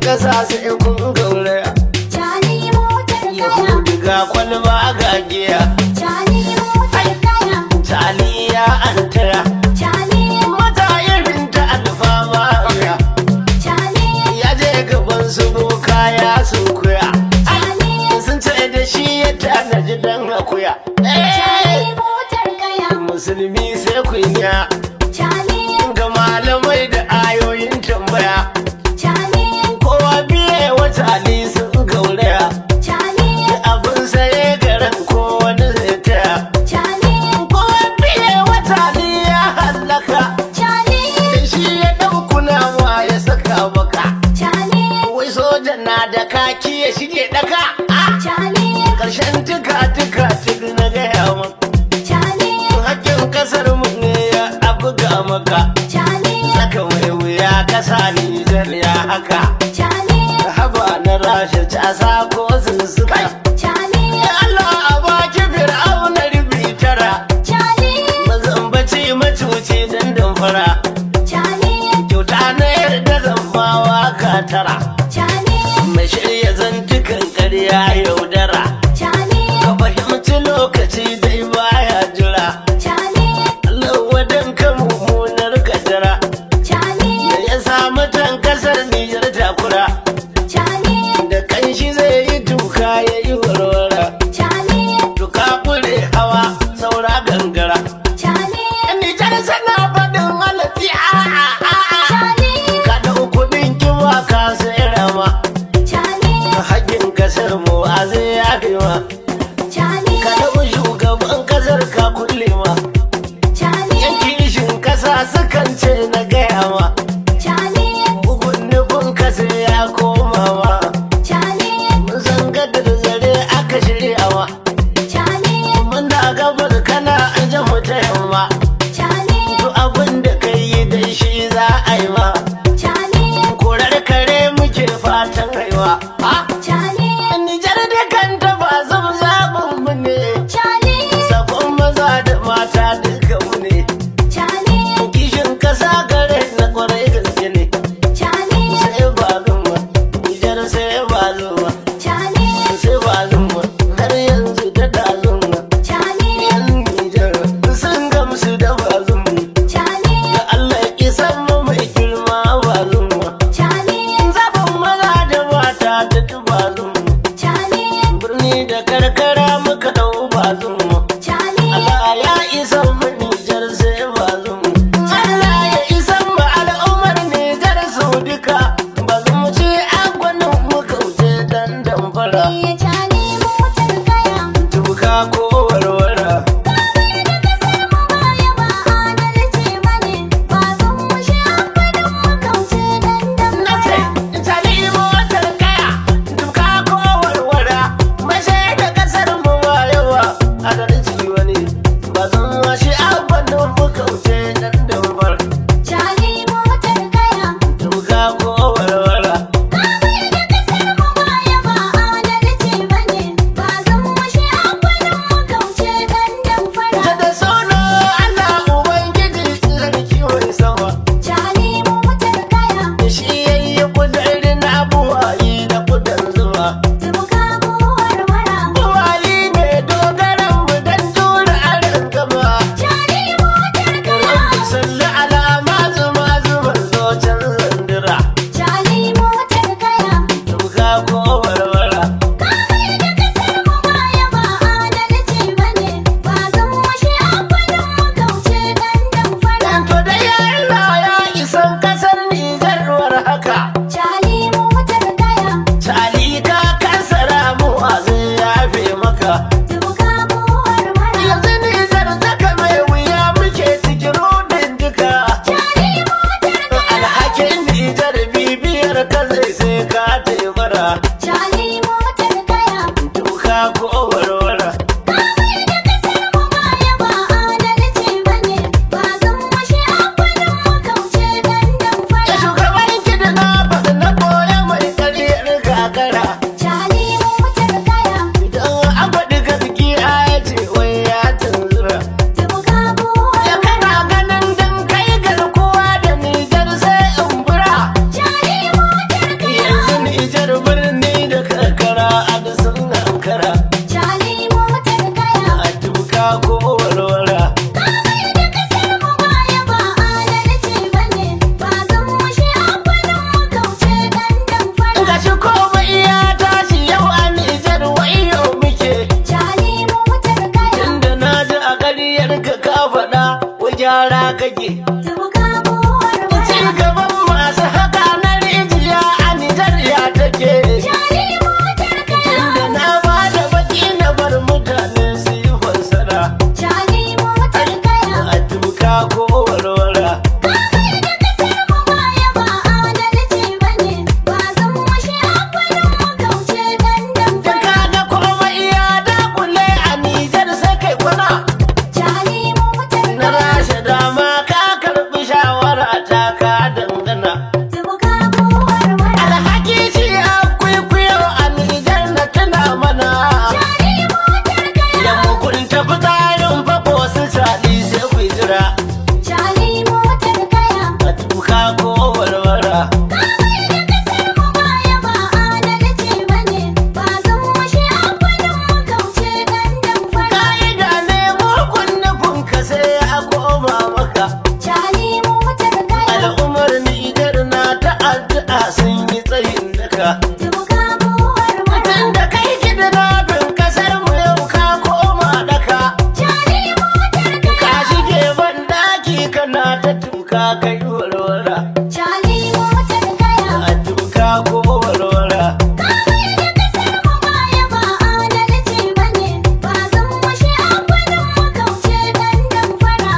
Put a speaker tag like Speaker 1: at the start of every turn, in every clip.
Speaker 1: kasa sai kun gauraya.
Speaker 2: Cali motar kaya.
Speaker 1: Yahudu ga kwalba ga giya.
Speaker 2: Cali motar kaya.
Speaker 1: Cali ya antaya.
Speaker 2: Cali
Speaker 1: Mata irin ta alfama ya.
Speaker 2: Cali
Speaker 1: Ya je gaban su boka ya sunkuya.
Speaker 2: Cali
Speaker 1: Sun ce da shi ya tanaji dan akuya.
Speaker 2: Cali motar kaya.
Speaker 1: Musulmi sai kunya.
Speaker 2: Cali
Speaker 1: Ga malamai da ayoyin tambaya.
Speaker 2: Cali
Speaker 1: Kowa biye wata ali sun gauraya.
Speaker 2: Cali
Speaker 1: Abin saye garin ko wani zai taya.
Speaker 2: Cali
Speaker 1: Kowa biye wata ali ya hallaka.
Speaker 2: Cali
Speaker 1: Shi ya ɗaukuna ma ya saka baka.
Speaker 2: Cali
Speaker 1: Wai soja na da kaki ya shige daka.
Speaker 2: Cali
Speaker 1: Ƙarshen tuka na gaya maka.
Speaker 2: Cali
Speaker 1: Hakkin kasar mu ne ya abuga maka.
Speaker 2: Cali
Speaker 1: Saka mai wuya kasa Nijar ya haka.
Speaker 2: Cali
Speaker 1: Haba na rasha casa ko sussuka.
Speaker 2: Cali
Speaker 1: Allah a baki fir'auna rubi tara.
Speaker 2: Cali
Speaker 1: Mazambaci macuci dandan fara.
Speaker 2: Cali
Speaker 1: Kyauta na yarda zammawa ka tara.
Speaker 2: Cali
Speaker 1: Mai shirya zantukan ƙarya yaudara.
Speaker 2: Cali
Speaker 1: Ka fahimci lokaci dai baya jira.
Speaker 2: Cali
Speaker 1: Allah wadan ka mummunar kadara.
Speaker 2: Cali
Speaker 1: Da ya samu tan kasar Nijar takura.
Speaker 2: Cali
Speaker 1: Da kanshi zai yi tuka ya yi warwara.
Speaker 2: Cali
Speaker 1: Tuka kure hawa saura gangara.
Speaker 2: Cali
Speaker 1: Nijar sana faɗin halatti a'a.
Speaker 2: Cali
Speaker 1: Ka ɗau kuɗin kiwa ka sai rama.
Speaker 2: Cali
Speaker 1: Haƙƙin kasar mu a zai yafe ma.
Speaker 2: Cali
Speaker 1: Ka ɗau shugaban kasar ka kulle ma.
Speaker 2: Cali
Speaker 1: Yan kishin kasa sukan ce na gaya ma.
Speaker 2: Cali
Speaker 1: Bugun nufin kasa ya koma ma.
Speaker 2: Cali
Speaker 1: Mun san gadar zare aka shirya ma.
Speaker 2: Cali
Speaker 1: Mun da gabar kana an jan mu ta yamma.
Speaker 2: Cali
Speaker 1: Duk abin da kai yi dai shi za a yi ma.
Speaker 2: Cali
Speaker 1: Korar kare muke fatan haiwa.
Speaker 2: Cali
Speaker 1: Nijar da kanta ba zan zaɓin mu ne.
Speaker 2: Cali
Speaker 1: Sakon maza da mata duka mu ne.
Speaker 2: Cali
Speaker 1: Kishin kasa ga gyara kake.
Speaker 2: Tuka buwar
Speaker 1: Ci
Speaker 2: wara.
Speaker 1: gaban masu haka na rijiya a Nijar ya take.
Speaker 2: Jani motar kaya.
Speaker 1: Da na ba da baki na bar mutane su yi fassara.
Speaker 2: Jani motar kaya.
Speaker 1: A tuka ko warwara.
Speaker 2: Kamar da kasar mu baya ba adalci bane. Ba zan mushe akwarin mu kauce dandan
Speaker 1: Da
Speaker 2: fara.
Speaker 1: kaga komai ya dakule a Nijar sai kai kwana.
Speaker 2: Jani motar
Speaker 1: Na
Speaker 2: kaya.
Speaker 1: rashe dama ka karɓi shawara ta ka dangana.
Speaker 2: Tuka buwar wara.
Speaker 1: Alhaki shi a kwaikwayo a Nijar na tuna mana.
Speaker 2: Jani motar kaya.
Speaker 1: Da mugunta fitarin fako su saɗi sai ku jira.
Speaker 2: Jani motar kaya.
Speaker 1: A tuka ko warwara.
Speaker 2: Kamar da kasar mu baya ba adalci bane. Ba zan mushe akwarin mu kauce dandan fara.
Speaker 1: Ka'ida ne mugun nufin ka sai a koma maka.
Speaker 2: Jani motar kaya.
Speaker 1: Al'ummar Nijar na ta addu'a sun yi tsayin daka.
Speaker 2: Tuka buwar wara.
Speaker 1: Tunda kai kidnapping kasar mu yau ka koma daka.
Speaker 2: Jani motar
Speaker 1: Ka
Speaker 2: kaya.
Speaker 1: shige ban daki kana ta tuka kai warwara.
Speaker 2: Jani motar kaya.
Speaker 1: A tuka ko warwara.
Speaker 2: Kamar da kasar mu baya ba adalci bane. Ba zan mushe akwarin mu kauce dandan fara.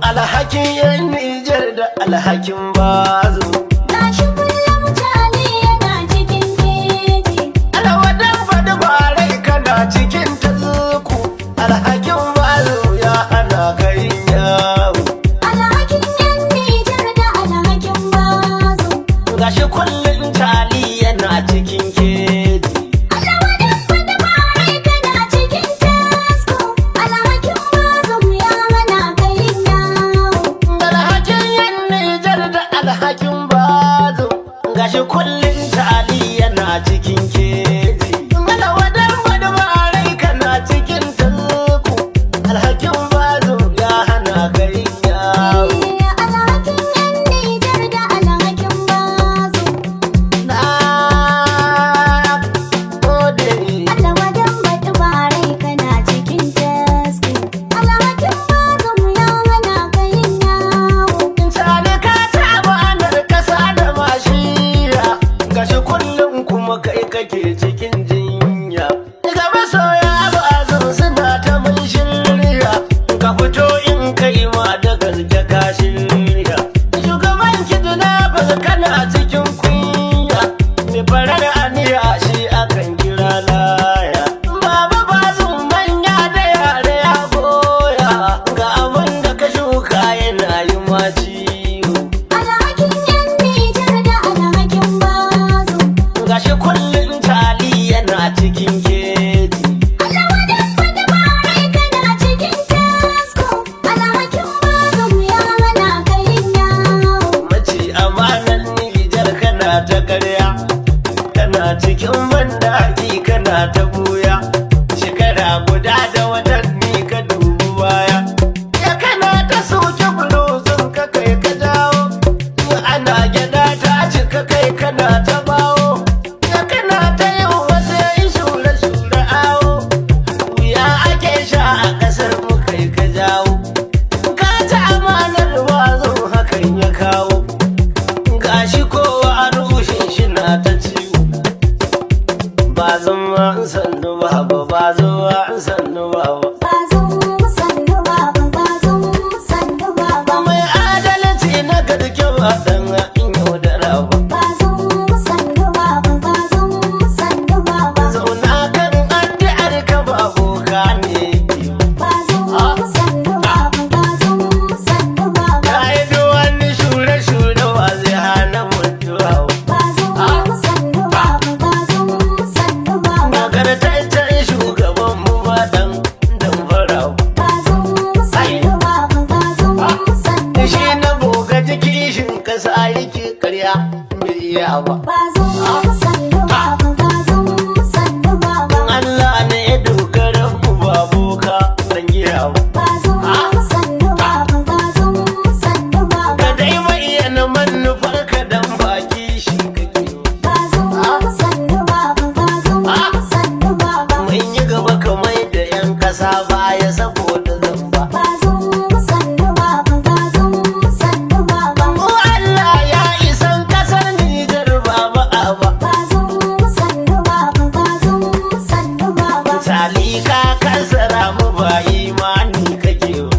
Speaker 1: Alhakin yan Nijar da alhakin bazu.
Speaker 2: Gashi kullum Jani yana cikin keji.
Speaker 1: Alawadan faɗi barai kana cikin tazuku. Alhakin bazu ya hana kai yawo.
Speaker 2: Alhakin yan Nijar da alhakin bazo.
Speaker 1: Gashi kullum tali yana cikin keji.
Speaker 2: Alawadan fada barai kana cikin tasko. Alhakin bazo ya hana ka yin yawo.
Speaker 1: Alhakin yan Nijar da alhakin bazu. Gashi kullum tali yana cikin keji. Alawadan faɗi barai kana cikin tazuku. Alhakin bazu ya hana kai yawo.
Speaker 2: Alhakin yan Nijar da alhakin bazo.
Speaker 1: Na gode.
Speaker 2: Alawadan fada barai kana cikin tasko. Alhakin bazo ya hana ka yin yawo.
Speaker 1: Sani ka taɓa anar ƙasa da mashiya. Gashi kullum kuma kai kake cikin jinya. Ga masoya ba zan suna ta mun shirya. Ka fito in kai ma da gaske ka shirya. Shugaban kidnappers kana cikin kunya. Mai farar aniya shi akan kira laya. Baba ba su manya da yare ya goya. Ga abin da ka shuka yana yi ma ciwo.
Speaker 2: Alhakin yan Nijar da alhakin bazo.
Speaker 1: Gashi kullum tali yana cikin keji.
Speaker 2: Alawadan fada barai kana cikin tasko. Alhakin bazo ya hana ka yin yawo.
Speaker 1: Mace amanan Nijar kana ta karya. Kana cikin bandaki kana ta buya. Shekara guda da watanni ka dubi baya. Ya kana ta soke bulozin ka kai ka dawo. Ya ana gyada ta cika kai kana ta bawo. Ya kana ta yin wasu yin shure-shure awo. Wuya ake sha a ƙasar mu kai ka jawo. Ka ta amanar wazo hakan ya kawo. Gashi kowa a rushin shi na ta ciwo. Ba zama sannu ba ba zuwa sannu ba.
Speaker 2: Bazo sannu baba, bazo sannu baba.
Speaker 1: Mai adalci na gaske ba dan in yaudara ba.
Speaker 2: Bazo sannu baba, bazo sannu baba.
Speaker 1: Zauna kan addu'ar ka ba boka ne.
Speaker 2: Bazo sannu baba, bazo sannu baba.
Speaker 1: Ka yi duk wani shure-shure wa zai hana mutuwa.
Speaker 2: Bazo sannu baba, bazo sannu baba.
Speaker 1: Nagartaccen shugaban mu ba dan damfara.
Speaker 2: Bazo sannu baba, bazo sannu
Speaker 1: Shi
Speaker 2: baba.
Speaker 1: na boga kishin kasa yake karya bai iya ba.
Speaker 2: Bazo sannu baba, bazo sannu baba.
Speaker 1: Allah ne ya dogara mu ba boka dan giya ba.
Speaker 2: Bazo sannu baba, bazo sannu baba.
Speaker 1: Ka dai bayyana manufar ka dan baki shi kake.
Speaker 2: Bazo sannu baba, bazo sannu baba.
Speaker 1: Mun yi gaba ka ka kansara mu ba imani kake ba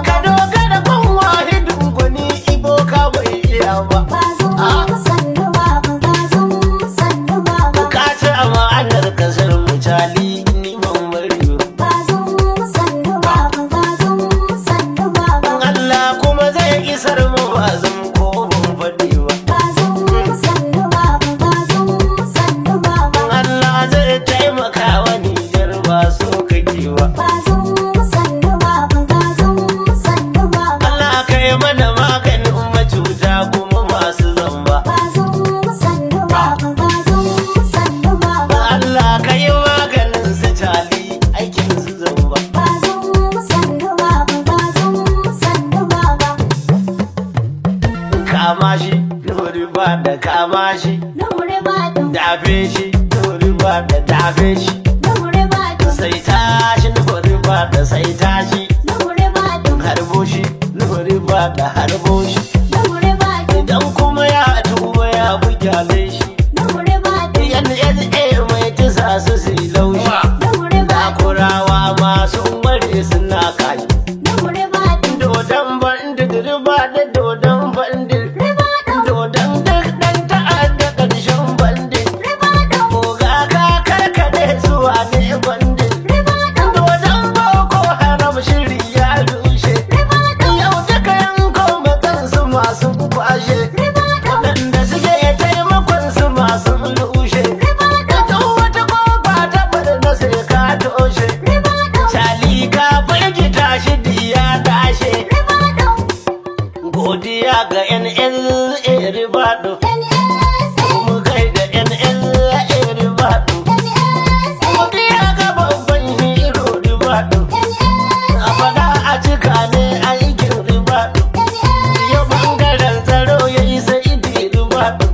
Speaker 1: ka dogara kan wahidin gwani ibo ka bai iya ba ka ci amanar kasar mutali ni ban bari ba Allah kuma zai isar mu ba zan ko ban faɗi ba Allah zai taimaka wa Nijar ba so kake ba Allah kai mana maganin macuta kuma masu zamba Allah kai maganin su tali aikin su zamba kama shi nuri ba da kama shi dafe shi nuri ba da dafe shi sai tashi nuri ba da sai tashi harbo shi nuri ba da harbo shi idan kuma ya tuba ya bugyale shi yan mai tisa su su yi laushi da kurawa masu mare suna kayi dodon bandit riba da dodon bandit dodon duk dan ta'adda ƙarshen bandit koga ka karkade zuwa ne bandit dodon boko haram shiri ya rushe yau duka yanko matansu masu kwashe waɗanda suke taimakon su masu rushe duk wata kofa ta barna sai ka toshe shali ka firgita shi diya dashe godiya ga NLA Ribado mu kai da NLA Ribado godiya ga babban hero Ribado a fada a cika ne aikin Ribado ya bangaren tsaro ya yi sai Ribado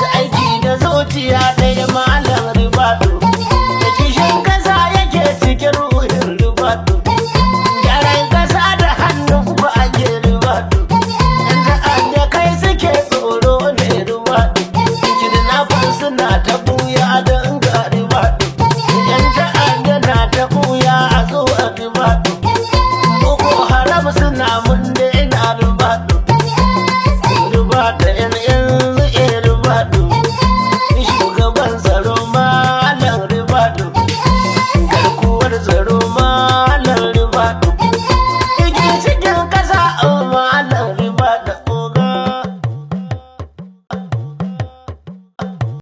Speaker 1: da aiki da zuciya ɗaya malam Ribado da kishin kasa yake cikin ruhin Ribado gyaran kasa da hannun ba a ke Ribado da kai suke tsoro ne Ribado kidnappers suna ta buya da